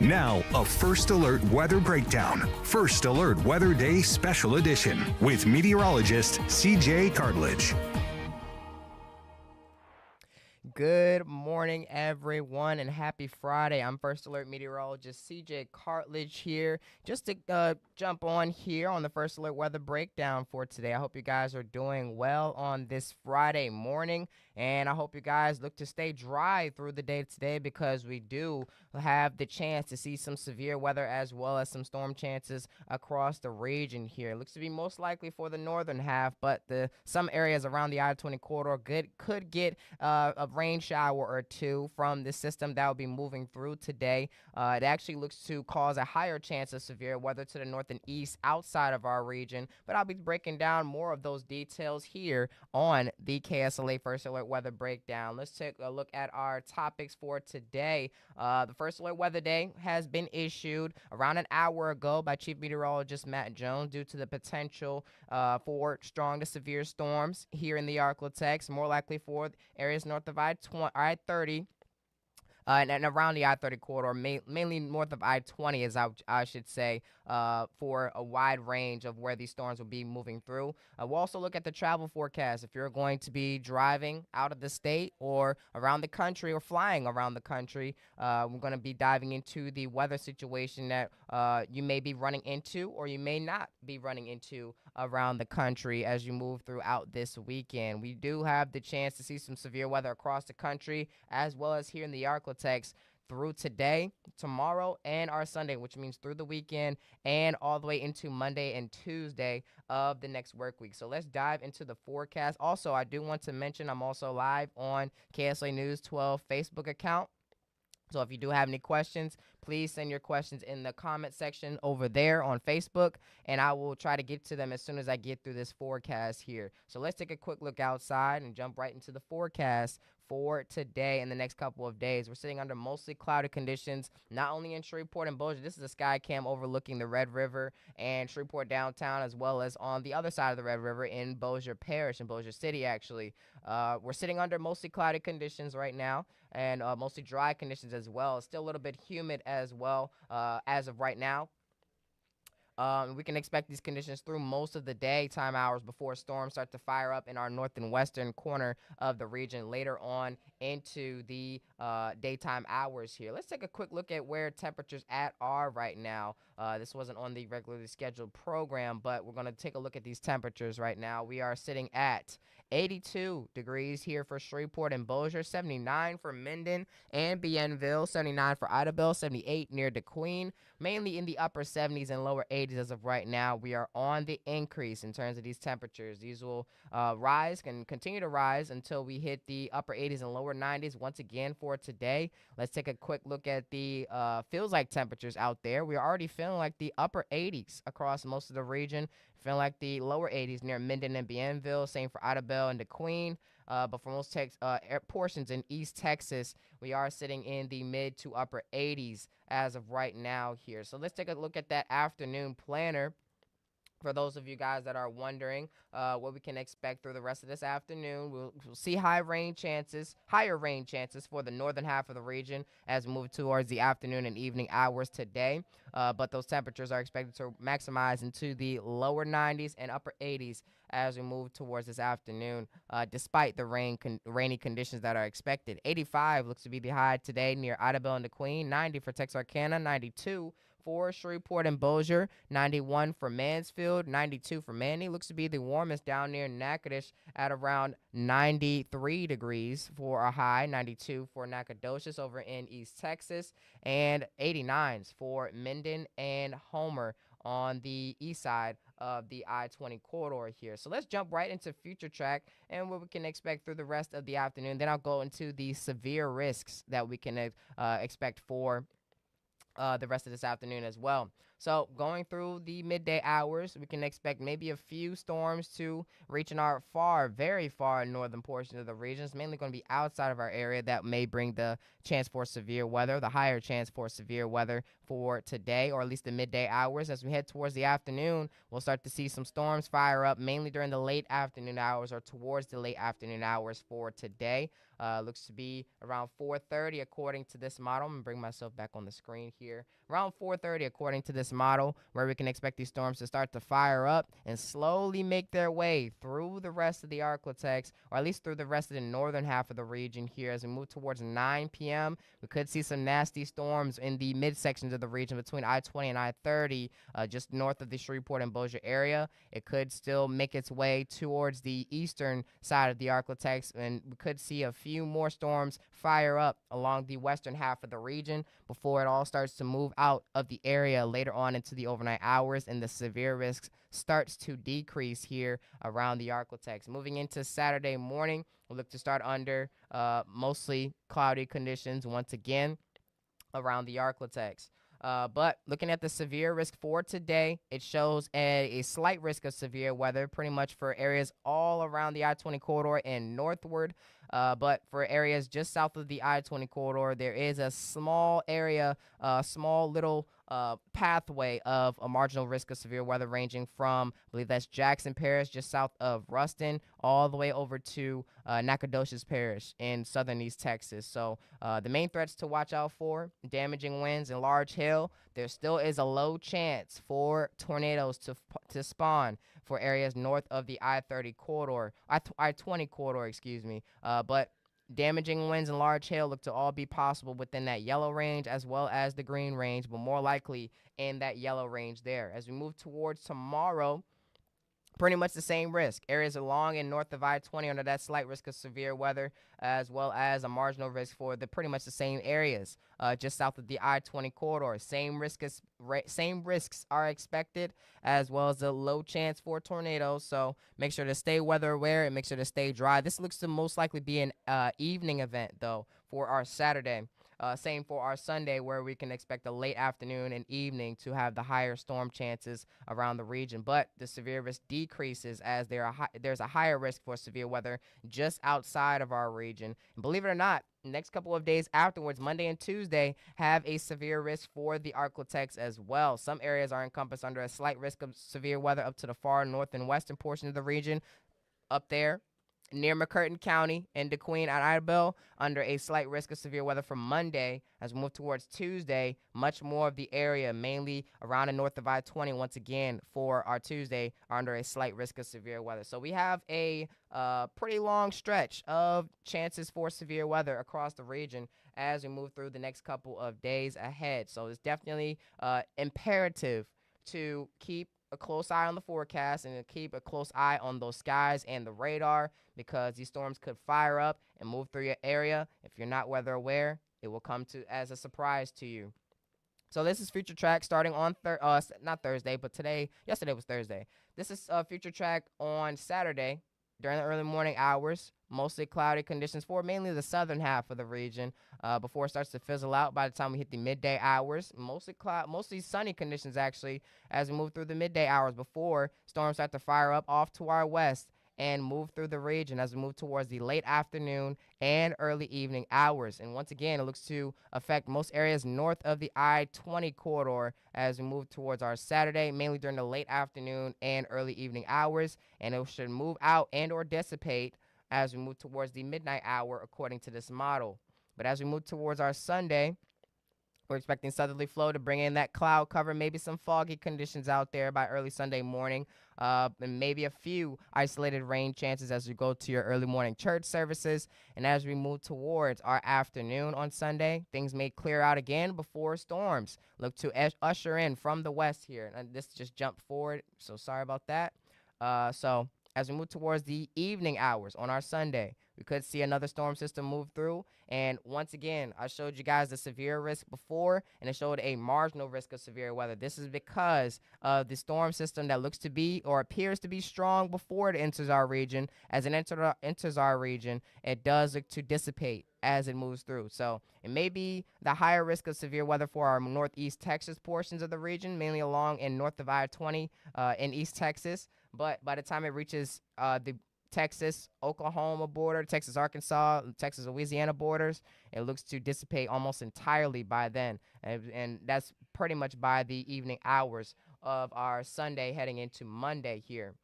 Now, a First Alert Weather Breakdown. First Alert Weather Day Special Edition with meteorologist CJ Cartledge. Good morning, everyone, and happy Friday. I'm First Alert meteorologist CJ Cartledge here, just to jump on here on the First Alert Weather Breakdown for today. I hope you guys are doing well on this Friday morning, and I hope you guys look to stay dry through the day today because we do have the chance to see some severe weather as well as some storm chances across the region here. It looks to be most likely for the northern half, but some areas around the I-20 corridor could get a rain shower or two from this system that will be moving through today. It actually looks to cause a higher chance of severe weather to the north and east outside of our region, but I'll be breaking down more of those details here on the KSLA First Alert Weather Breakdown. Let's take a look at our topics for today. The First Alert Weather Day has been issued around an hour ago by Chief Meteorologist Matt Jones due to the potential for strong to severe storms here in the Arklatex, more likely for areas north of I-30 and around the I-30 corridor, mainly north of I-20, as I should say, for a wide range of where these storms will be moving through. We'll also look at the travel forecast. If you're going to be driving out of the state or around the country or flying around the country, we're going to be diving into the weather situation that you may be running into or you may not be running into around the country as you move throughout this weekend. We do have the chance to see some severe weather across the country as well as here in the Arklatex through today, tomorrow, and our Sunday, which means through the weekend and all the way into Monday and Tuesday of the next work week. So let's dive into the forecast. Also, I do want to mention I'm also live on KSLA News 12 Facebook account. So if you do have any questions, please send your questions in the comment section over there on Facebook, and I will try to get to them as soon as I get through this forecast here. So let's take a quick look outside and jump right into the forecast for today and the next couple of days. We're sitting under mostly cloudy conditions, not only in Shreveport and Bossier. This is a sky cam overlooking the Red River and Shreveport downtown, as well as on the other side of the Red River in Bossier Parish, in Bossier City, actually. We're sitting under mostly cloudy conditions right now and mostly dry conditions as well. It's still a little bit humid as well as of right now. We can expect these conditions through most of the daytime hours before storms start to fire up in our north and western corner of the region later on into the daytime hours here. Let's take a quick look at where temperatures are right now. This wasn't on the regularly scheduled program, but we're going to take a look at these temperatures right now. We are sitting at 82 degrees here for Shreveport and Bossier, 79 for Minden and Bienville, 79 for Idabel, 78 near DeQueen, mainly in the upper 70s and lower 80s as of right now. We are on the increase in terms of these temperatures. These will rise and continue to rise until we hit the upper 80s and lower 90s once again for today. Let's take a quick look at the feels like temperatures out there. We are already feeling like the upper 80s across most of the region. Feeling like the lower 80s near Minden and Bienville, same for Idabel and DeQueen. But for most portions in East Texas, we are sitting in the mid to upper 80s as of right now here. So let's take a look at that afternoon planner. For those of you guys that are wondering what we can expect through the rest of this afternoon, we'll see higher rain chances for the northern half of the region as we move towards the afternoon and evening hours today. But those temperatures are expected to maximize into the lower 90s and upper 80s as we move towards this afternoon, despite the rainy conditions that are expected. 85 looks to be the high today near Idabel and DeQueen, 90 for Texarkana, 92 for Shreveport and Bossier, 91 for Mansfield, 92 for Manny. Looks to be the warmest down near Natchitoches at around 93 degrees for a high, 92 for Nacogdoches over in East Texas, and 89s for Minden and Homer on the east side of the I-20 corridor here. So let's jump right into future track and what we can expect through the rest of the afternoon. Then I'll go into the severe risks that we can expect for the rest of this afternoon as well. So going through the midday hours, we can expect maybe a few storms to reach in our very far northern portion of the region. It's mainly going to be outside of our area that may bring the chance for severe weather, the higher chance for severe weather for today, or at least the midday hours. As we head towards the afternoon, we'll start to see some storms fire up mainly during the late afternoon hours or towards the late afternoon hours for today. Looks to be around 4:30 according to this model. I'm going to bring myself back on the screen here. Around 4:30 according to this model, where we can expect these storms to start to fire up and slowly make their way through the rest of the Arklatex, or at least through the rest of the northern half of the region here. As we move towards 9 p.m., we could see some nasty storms in the midsections of the region between I-20 and I-30, just north of the Shreveport and Bossier area. It could still make its way towards the eastern side of the Arklatex, and we could see a few more storms fire up along the western half of the region before it all starts to move out of the area later on into the overnight hours, and the severe risk starts to decrease here around the Arklatex. Moving into Saturday morning, we'll look to start under mostly cloudy conditions once again around the Arklatex. But looking at the severe risk for today, it shows a slight risk of severe weather pretty much for areas all around the I-20 corridor and northward. But for areas just south of the I-20 corridor, there is a small area, small little pathway of a marginal risk of severe weather ranging from, I believe that's Jackson Parish, just south of Ruston, all the way over to Nacogdoches Parish in southern East Texas. So the main threats to watch out for: damaging winds and large hail. There still is a low chance for tornadoes to spawn for areas north of the I-30 corridor, I-20 corridor, excuse me. But damaging winds and large hail look to all be possible within that yellow range as well as the green range, but more likely in that yellow range there. As we move towards tomorrow, pretty much the same risk. Areas along and north of I-20 under that slight risk of severe weather, as well as a marginal risk for the pretty much the same areas just south of the I-20 corridor. Same risks are expected, as well as a low chance for tornadoes. So make sure to stay weather aware and make sure to stay dry. This looks to most likely be an evening event, though, for our Saturday. Same for our Sunday, where we can expect a late afternoon and evening to have the higher storm chances around the region. But the severe risk decreases as there's a higher risk for severe weather just outside of our region. And believe it or not, next couple of days afterwards, Monday and Tuesday, have a severe risk for the Arklatex as well. Some areas are encompassed under a slight risk of severe weather up to the far north and western portion of the region. Up there near McCurtain County and DeQueen and Idabel under a slight risk of severe weather from Monday. As we move towards Tuesday, much more of the area, mainly around the north of I-20, once again for our Tuesday, are under a slight risk of severe weather. So we have a pretty long stretch of chances for severe weather across the region as we move through the next couple of days ahead. So it's definitely imperative to keep a close eye on the forecast and keep a close eye on those skies and the radar, because these storms could fire up and move through your area. If you're not weather aware, it will come as a surprise to you. So this is Future Track starting on not Thursday, but yesterday was Thursday. This is Future Track on Saturday during the early morning hours. Mostly cloudy conditions for mainly the southern half of the region before it starts to fizzle out by the time we hit the midday hours. Mostly sunny conditions, actually, as we move through the midday hours before storms start to fire up off to our west and move through the region as we move towards the late afternoon and early evening hours. And once again, it looks to affect most areas north of the I-20 corridor as we move towards our Saturday, mainly during the late afternoon and early evening hours. And it should move out and or dissipate as we move towards the midnight hour according to this model. But as we move towards our Sunday, we're expecting southerly flow to bring in that cloud cover, maybe some foggy conditions out there by early Sunday morning, and maybe a few isolated rain chances as we go to your early morning church services. And as we move towards our afternoon on Sunday, things may clear out again before storms look to usher in from the west here. And this just jumped forward, so sorry about that. So as we move towards the evening hours on our Sunday, We could see another storm system move through. And once again, I showed you guys the severe risk before, and it showed a marginal risk of severe weather. This is because of the storm system that looks to be or appears to be strong before it enters our region. As it enters our region, it does look to dissipate as it moves through. So it may be the higher risk of severe weather for our northeast Texas portions of the region, mainly along and north of I-20 in East Texas. But by the time it reaches the Texas, Oklahoma border, Texas, Arkansas, Texas, Louisiana borders, it looks to dissipate almost entirely by then. And that's pretty much by the evening hours of our Sunday heading into Monday here.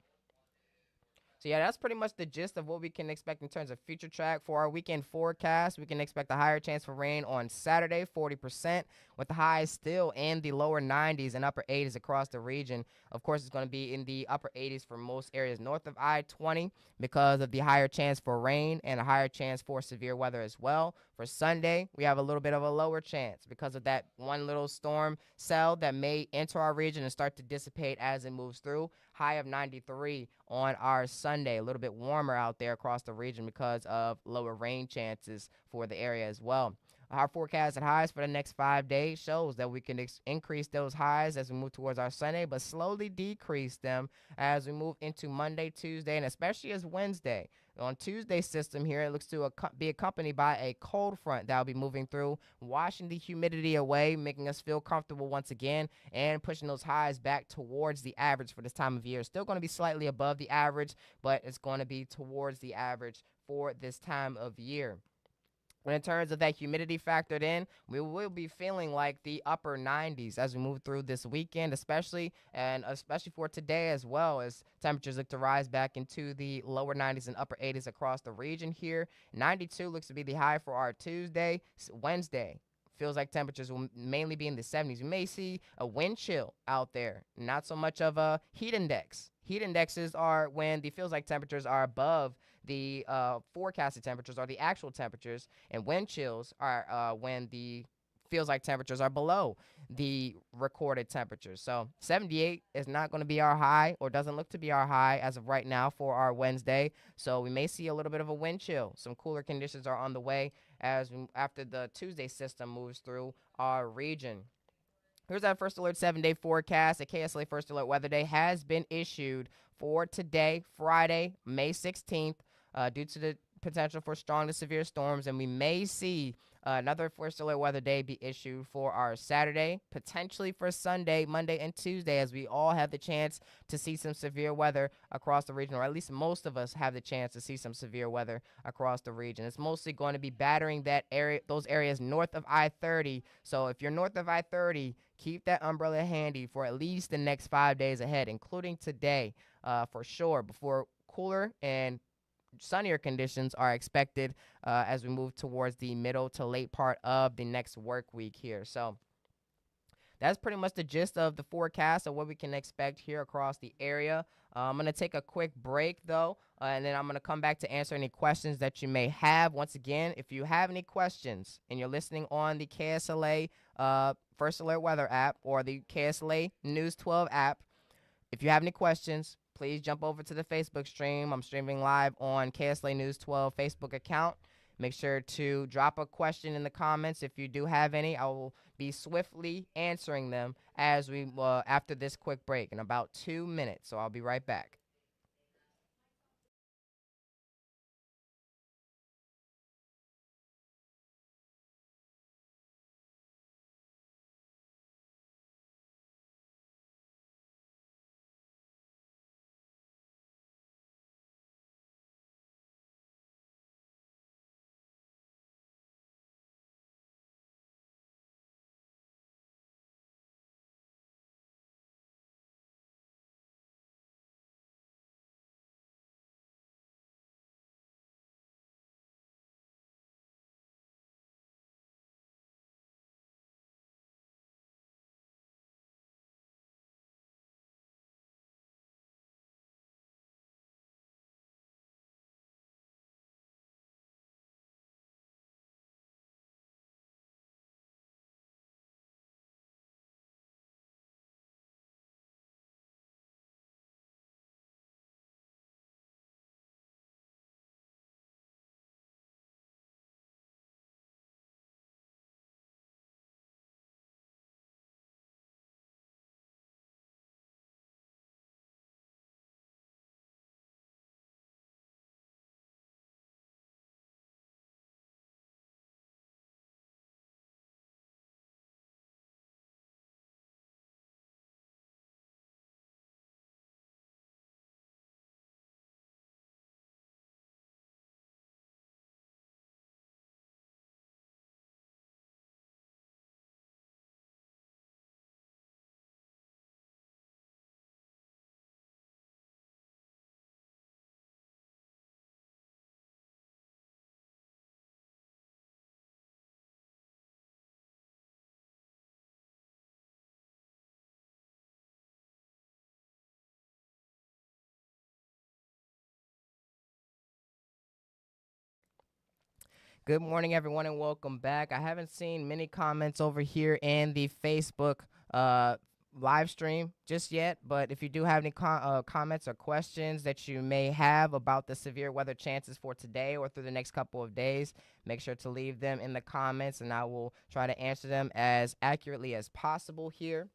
So yeah, that's pretty much the gist of what we can expect in terms of future track. For our weekend forecast, we can expect a higher chance for rain on Saturday, 40%, with the highs still in the lower 90s and upper 80s across the region. Of course, it's going to be in the upper 80s for most areas north of I-20 because of the higher chance for rain and a higher chance for severe weather as well. For Sunday, we have a little bit of a lower chance because of that one little storm cell that may enter our region and start to dissipate as it moves through. High of 93 on our Sunday. A little bit warmer out there across the region because of lower rain chances for the area as well. Our forecasted highs for the next 5 days shows that we can increase those highs as we move towards our Sunday, but slowly decrease them as we move into Monday, Tuesday, and especially as Wednesday. On Tuesday's system here, it looks to be accompanied by a cold front that will be moving through, washing the humidity away, making us feel comfortable once again, and pushing those highs back towards the average for this time of year. Still going to be slightly above the average, but it's going to be towards the average for this time of year. When in terms of that humidity factored in, we will be feeling like the upper 90s as we move through this weekend, especially for today as well, as temperatures look to rise back into the lower 90s and upper 80s across the region here. 92 looks to be the high for our Tuesday. Wednesday feels like temperatures will mainly be in the 70s. We may see a wind chill out there, not so much of a heat index. Heat indexes are when the feels like temperatures are above the forecasted temperatures or the actual temperatures, and wind chills are when the feels like temperatures are below the recorded temperatures. So 78 is not going to be our high, or doesn't look to be our high as of right now for our Wednesday. So we may see a little bit of a wind chill. Some cooler conditions are on the way after the Tuesday system moves through our region. Here's our First Alert 7-day forecast. A KSLA First Alert Weather Day has been issued for today, Friday, May 16th, due to the potential for strong to severe storms, and we may see another First Alert Weather Day be issued for our Saturday, potentially for Sunday, Monday, and Tuesday, as we all have the chance to see some severe weather across the region, or at least most of us have the chance to see some severe weather across the region. It's mostly going to be battering those areas north of I-30. So if you're north of I-30, keep that umbrella handy for at least the next 5 days ahead, including today, for sure, before cooler and sunnier conditions are expected as we move towards the middle to late part of the next work week here. So that's pretty much the gist of the forecast of what we can expect here across the area. I'm going to take a quick break, though, and then I'm going to come back to answer any questions that you may have. Once again, if you have any questions and you're listening on the KSLA First Alert Weather app or the KSLA News 12 app, if you have any questions, please jump over to the Facebook stream. I'm streaming live on KSLA News 12 Facebook account. Make sure to drop a question in the comments if you do have any. I will be swiftly answering them as we after this quick break in about 2 minutes. So I'll be right back. Good morning, everyone, and welcome back. I haven't seen many comments over here in the Facebook uh, live stream just yet, but if you do have any comments or questions that you may have about the severe weather chances for today or through the next couple of days, make sure to leave them in the comments, and I will try to answer them as accurately as possible here.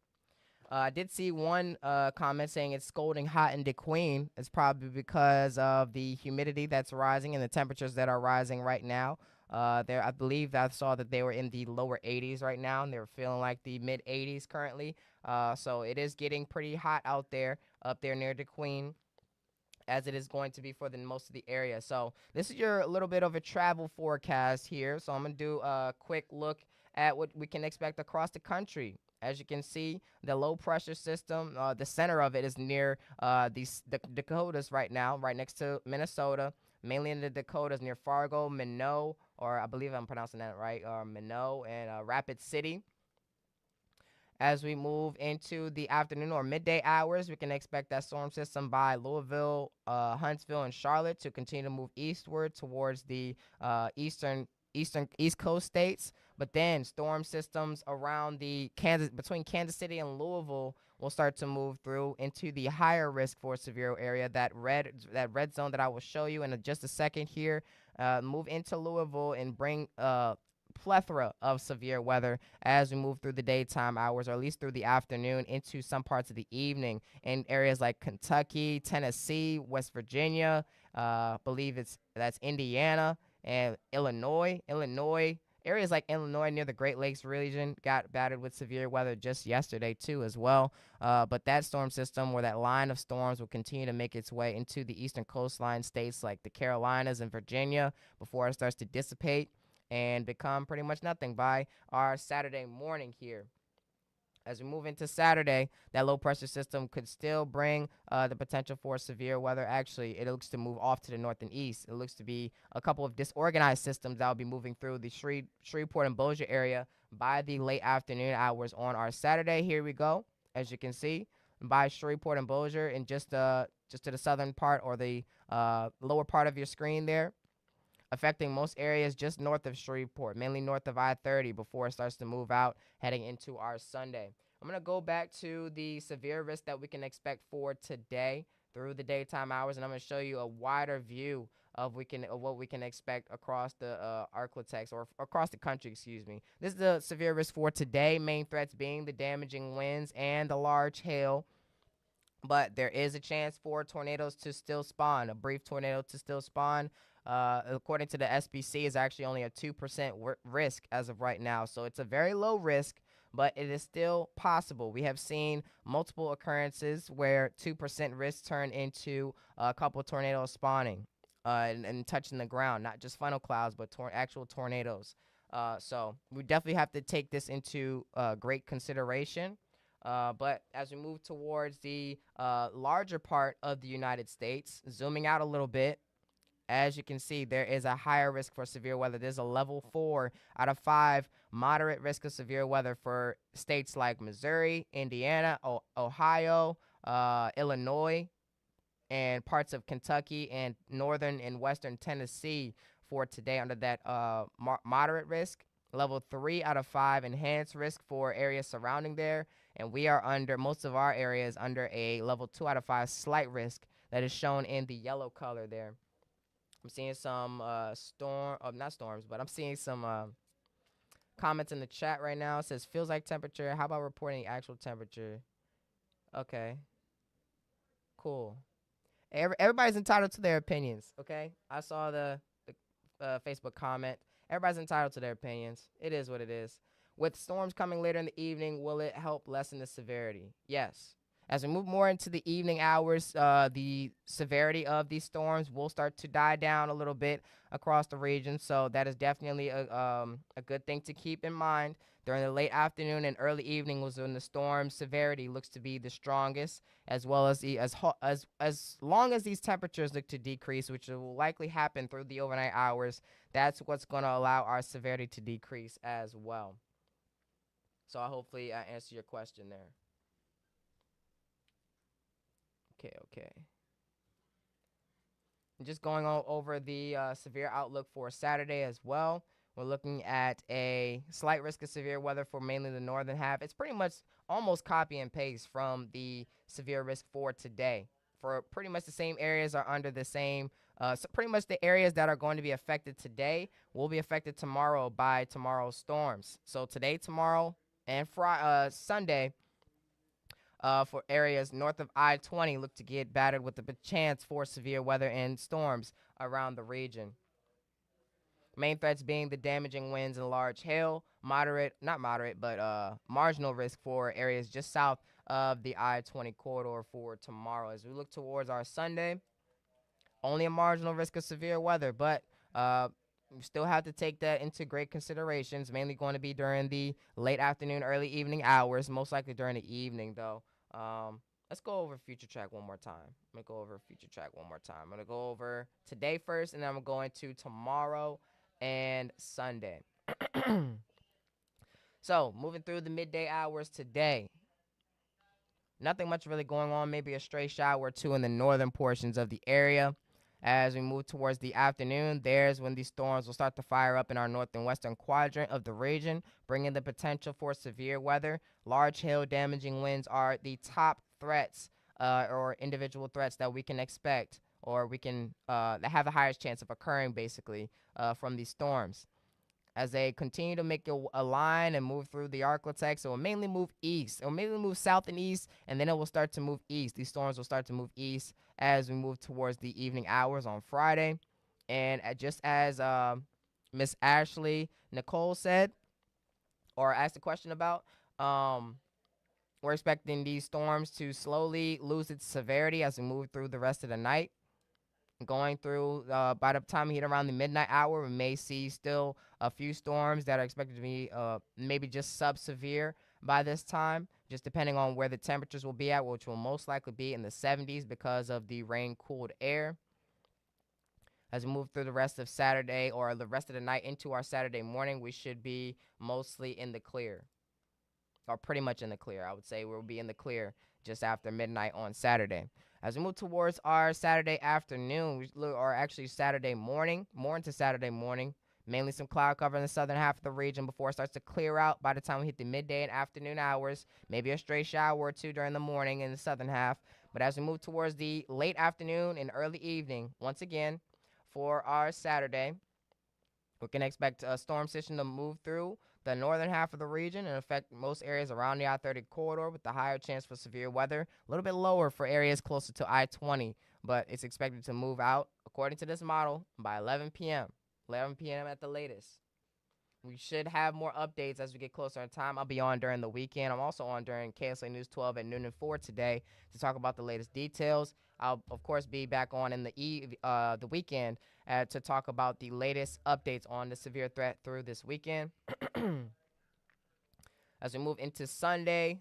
I did see one comment saying it's scolding hot in DeQueen. It's probably because of the humidity that's rising and the temperatures that are rising right now. I believe I saw that they were in the lower 80s right now, and they were feeling like the mid 80s currently. So it is getting pretty hot out there, up there near DeQueen, as it is going to be for the most of the area. So this is your little bit of a travel forecast here. So I'm gonna do a quick look at what we can expect across the country. As you can see, the low pressure system, the center of it is near the Dakotas right now, right next to Minnesota, mainly in the Dakotas near Fargo, Minot, or I believe I'm pronouncing that right, Minot and Rapid City. As we move into the afternoon or midday hours, we can expect that storm system by Louisville, Huntsville, and Charlotte to continue to move eastward towards the East Coast states. But then storm systems around the between Kansas City and Louisville will start to move through into the higher risk for severe area. That red zone that I will show you in just a second here. Move into Louisville and bring plethora of severe weather as we move through the daytime hours, or at least through the afternoon into some parts of the evening in areas like Kentucky, Tennessee, West Virginia, believe that's Indiana and Illinois. Areas like Illinois near the Great Lakes region got battered with severe weather just yesterday too as well. But that storm system, or that line of storms, will continue to make its way into the eastern coastline states like the Carolinas and Virginia before it starts to dissipate and become pretty much nothing by our Saturday morning here. As we move into Saturday, that low pressure system could still bring the potential for severe weather. Actually, it looks to move off to the north and east. It looks to be a couple of disorganized systems that will be moving through the Shreveport and Bossier area by the late afternoon hours on our Saturday. Here we go. As you can see, by Shreveport and Bossier, and just to the southern part, or the lower part of your screen there, affecting most areas just north of Shreveport, mainly north of I-30, before it starts to move out heading into our Sunday. I'm going to go back to the severe risk that we can expect for today through the daytime hours, and I'm going to show you a wider view of what we can expect across the Arklatex, or across the country, excuse me. This is the severe risk for today, main threats being the damaging winds and the large hail. But there is a chance for tornadoes to still spawn, a brief tornado to still spawn. According to the SPC, is actually only a 2% risk as of right now. So it's a very low risk, but it is still possible. We have seen multiple occurrences where 2% risk turn into a couple tornadoes spawning and touching the ground, not just funnel clouds, but actual tornadoes. So we definitely have to take this into great consideration. But as we move towards the larger part of the United States, zooming out a little bit, as you can see, there is a higher risk for severe weather. There's a level 4 out of 5 moderate risk of severe weather for states like Missouri, Indiana, Ohio, Illinois, and parts of Kentucky and northern and western Tennessee for today under that moderate risk. Level 3 out of 5 enhanced risk for areas surrounding there. And we are under, most of our areas under a level 2 out of 5 slight risk that is shown in the yellow color there. I'm seeing some not storms, but I'm seeing some comments in the chat right now. It says, feels like temperature. How about reporting actual temperature? Okay. Cool. Everybody's entitled to their opinions, okay? I saw the Facebook comment. Everybody's entitled to their opinions. It is what it is. With storms coming later in the evening, will it help lessen the severity? Yes. As we move more into the evening hours, the severity of these storms will start to die down a little bit across the region. So that is definitely a good thing to keep in mind. During the late afternoon and early evening was when the storm severity looks to be the strongest, as well as as long as these temperatures look to decrease, which will likely happen through the overnight hours. That's what's going to allow our severity to decrease as well. So I hopefully I answer your question there. Okay. Just going over the severe outlook for Saturday as well. We're looking at a slight risk of severe weather for mainly the northern half. It's pretty much almost copy and paste from the severe risk for today. For pretty much the same areas are under the same. So pretty much the areas that are going to be affected today will be affected tomorrow by tomorrow's storms. So today, tomorrow, and Sunday, for areas north of I-20 look to get battered with a chance for severe weather and storms around the region. Main threats being the damaging winds and large hail, not moderate, but marginal risk for areas just south of the I-20 corridor for tomorrow. As we look towards our Sunday, only a marginal risk of severe weather, but we still have to take that into great consideration. It's mainly going to be during the late afternoon, early evening hours, most likely during the evening, though. Let's go over future track one more time. I'm going to go over future track one more time. I'm going to go over today first, and then I'm going to tomorrow and Sunday. So, moving through the midday hours today. Nothing much really going on. Maybe a stray shower or two in the northern portions of the area. As we move towards the afternoon, there's when these storms will start to fire up in our north and western quadrant of the region, bringing the potential for severe weather. Large hail damaging winds are the top threats or individual threats that we can expect or we can that have the highest chance of occurring, basically, from these storms. As they continue to make a line and move through the Arklatex, it will mainly move east. It will mainly move south and east, and then it will start to move east. These storms will start to move east as we move towards the evening hours on Friday. And just as Miss Ashley Nicole said, or asked a question about, we're expecting these storms to slowly lose its severity as we move through the rest of the night. Going through by the time we hit around the midnight hour, we may see still a few storms that are expected to be maybe just sub-severe by this time, just depending on where the temperatures will be at, which will most likely be in the 70s because of the rain-cooled air. As we move through the rest of Saturday or the rest of the night into our Saturday morning, we should be mostly in the clear, or pretty much in the clear. I would say we'll be in the clear just after midnight on Saturday. As we move towards our Saturday afternoon, or actually Saturday morning, more into Saturday morning, mainly some cloud cover in the southern half of the region before it starts to clear out by the time we hit the midday and afternoon hours. Maybe a stray shower or two during the morning in the southern half. But as we move towards the late afternoon and early evening, once again, for our Saturday, we can expect a storm system to move through the northern half of the region and affect most areas around the I-30 corridor with the higher chance for severe weather. A little bit lower for areas closer to I-20, but it's expected to move out, according to this model, by 11 p.m. 11 p.m. at the latest. We should have more updates as we get closer in time. I'll be on during the weekend. I'm also on during KSLA News 12 at noon and 4 today to talk about the latest details. I'll, of course, be back on in the weekend to talk about the latest updates on the severe threat through this weekend. As we move into Sunday,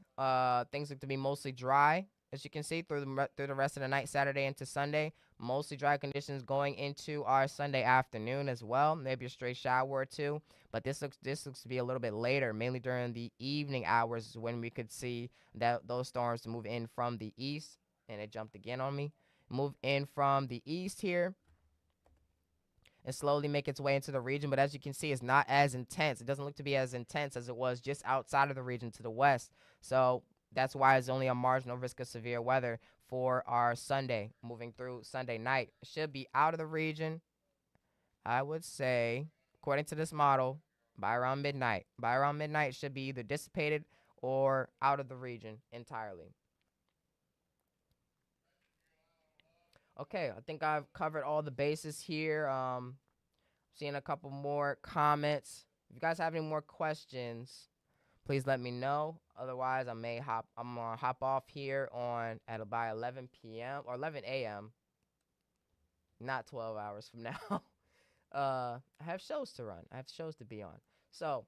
things look to be mostly dry, as you can see, through the rest of the night, Saturday into Sunday. Mostly dry conditions going into our Sunday afternoon as well. Maybe a stray shower or two, but this looks to be a little bit later, mainly during the evening hours when we could see that those storms move in from the east. And it jumped again on me. Move in from the east here and slowly make its way into the region. But as you can see, it's not as intense. It doesn't look to be as intense as it was just outside of the region to the west. So that's why it's only a marginal risk of severe weather for our Sunday, moving through Sunday night. It should be out of the region, I would say, according to this model, by around midnight. By around midnight, it should be either dissipated or out of the region entirely. Okay, I think I've covered all the bases here. Seeing a couple more comments. If you guys have any more questions, please let me know. Otherwise, I'm gonna hop off here by 11 p.m. or 11 a.m. Not 12 hours from now. I have shows to run. I have shows to be on. So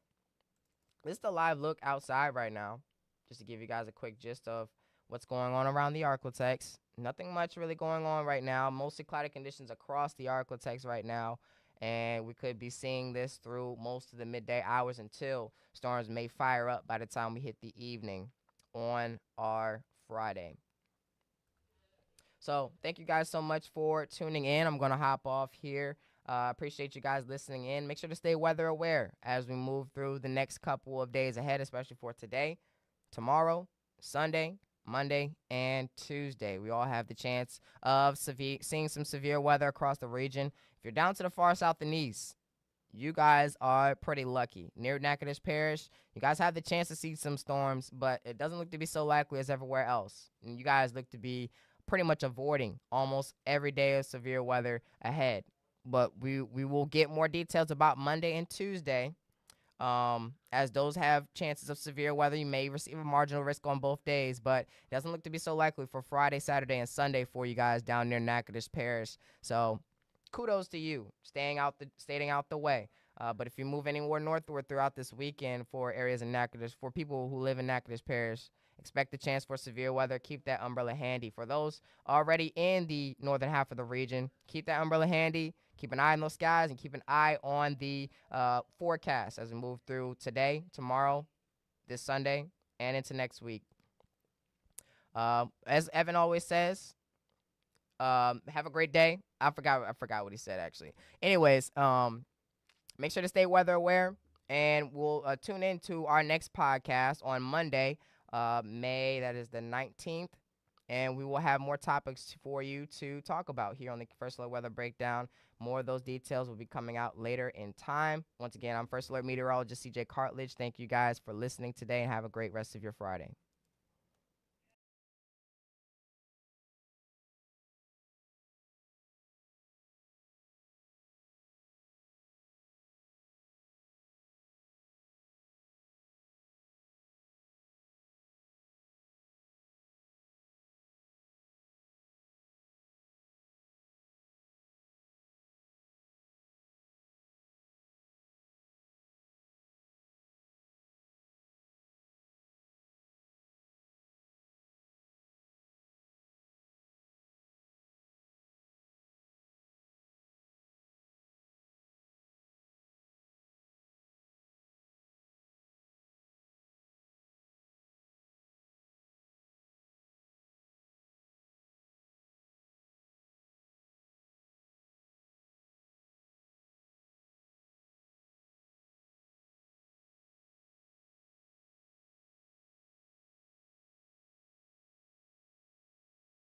this is the live look outside right now, just to give you guys a quick gist of what's going on around the Arklatex. Nothing much really going on right now. Mostly cloudy conditions across the Arklatex right now. And we could be seeing this through most of the midday hours until storms may fire up by the time we hit the evening on our Friday. So thank you guys so much for tuning in. I'm going to hop off here. Appreciate you guys listening in. Make sure to stay weather aware as we move through the next couple of days ahead, especially for today, tomorrow, Sunday, Monday, and Tuesday. We all have the chance of seeing some severe weather across the region. If you're down to the far south and east, you guys are pretty lucky. Near Natchitoches Parish, you guys have the chance to see some storms, but it doesn't look to be so likely as everywhere else. And you guys look to be pretty much avoiding almost every day of severe weather ahead. But we will get more details about Monday and Tuesday. As those have chances of severe weather, you may receive a marginal risk on both days, but it doesn't look to be so likely for Friday, Saturday, and Sunday for you guys down near Natchitoches Parish. So kudos to you staying out the way. But if you move anywhere northward throughout this weekend for areas in Natchitoches, for people who live in Natchitoches Parish, expect the chance for severe weather. Keep that umbrella handy. For those already in the northern half of the region, keep that umbrella handy. Keep an eye on those skies and keep an eye on the forecast as we move through today, tomorrow, this Sunday, and into next week. As Evan always says, have a great day. I forgot what he said actually. Anyways, make sure to stay weather aware, and we'll tune in to our next podcast on Monday, May, that is the 19th, and we will have more topics for you to talk about here on the First Alert Weather Breakdown. More of those details will be coming out later in time. Once again, I'm First Alert Meteorologist CJ Cartledge. Thank you guys for listening today, and have a great rest of your Friday.